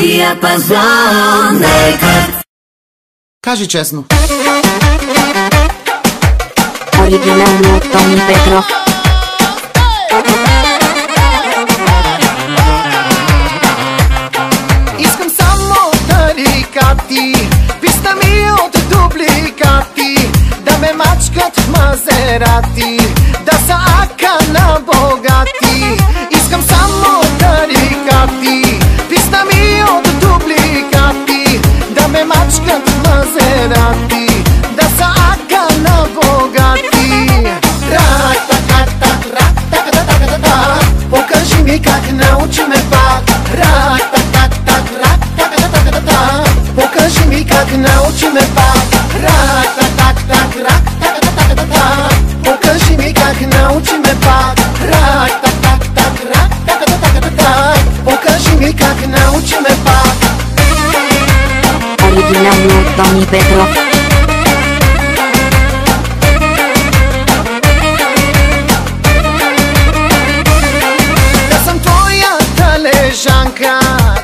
Диапазон. Кажи честно. Оригинално от Тони Петров. Искам само тарикати, писна ми от дубликати, да ме мачкат в Мазерати, да са ака на богати. Искам само тарикати, писна ми от дубликати, да ме мачкат в Мазерати, да са ака на богати. Рак-так-так-так-так-так-так-так-так, покажи ми как научи ме пак. Рак-так-так-так-так-так-так-так, покажи ми как научи ме пак. Рак-так-так-так-так-так-так, покажи ми как научи ме пак. Рак-так-так-так-так-так-так, покажи ми как научи ме пак. Оригинално от Тони Петров. Да съм твоята лежанка,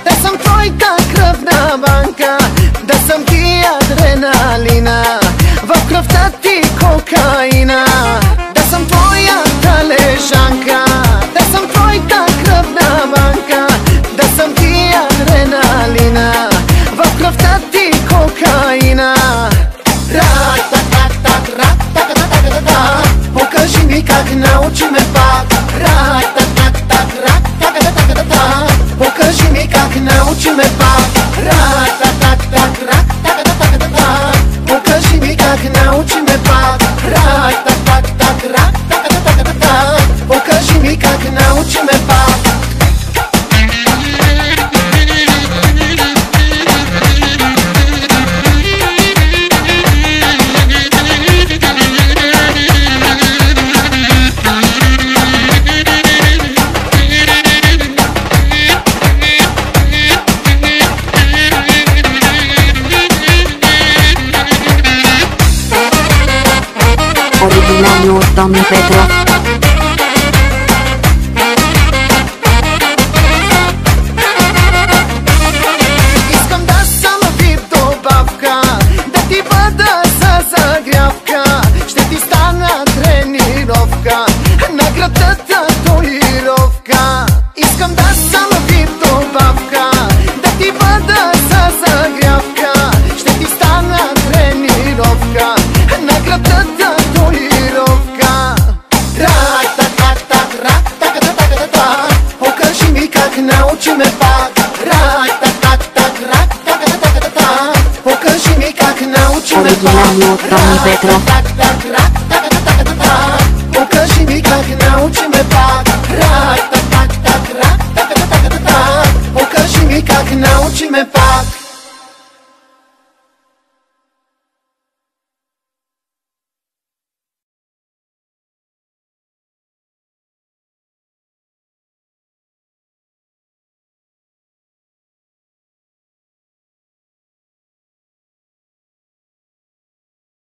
да съм твоята кръвна банка, да съм ти адреналина, в кръвта ти кокаина. Да съм твоята лежанка, да съм твоята кръвна банка, да съм ти адреналина, в кръвта ти кокаина. Рак-так-так-так-так-так-так-так, покажи ми как научи ме пак. Рак-так-так-так-так-так-так, покажи ми как научи ме пак. Рак-так-так-так-так-так-так, покажи ми как научи ме пак. Рак-так-так-так-так-так, покажи ми как научи ме пак. Оригинално от Тони Петров. Искам да съм вип добавка, да ти бъда за загрявка, ще ти стана тренировка, на града татуировка. Искам да съм вип добавка, да ти бъда за загрявка, ще ти стана тренировка, на града татуировка. Рак-так-так-так-так-так-так, покажи ми как научи ме пак. Рак-так-так-так-так-так-так, покажи ми как научи ме пак. Оригинално от Тони Петров.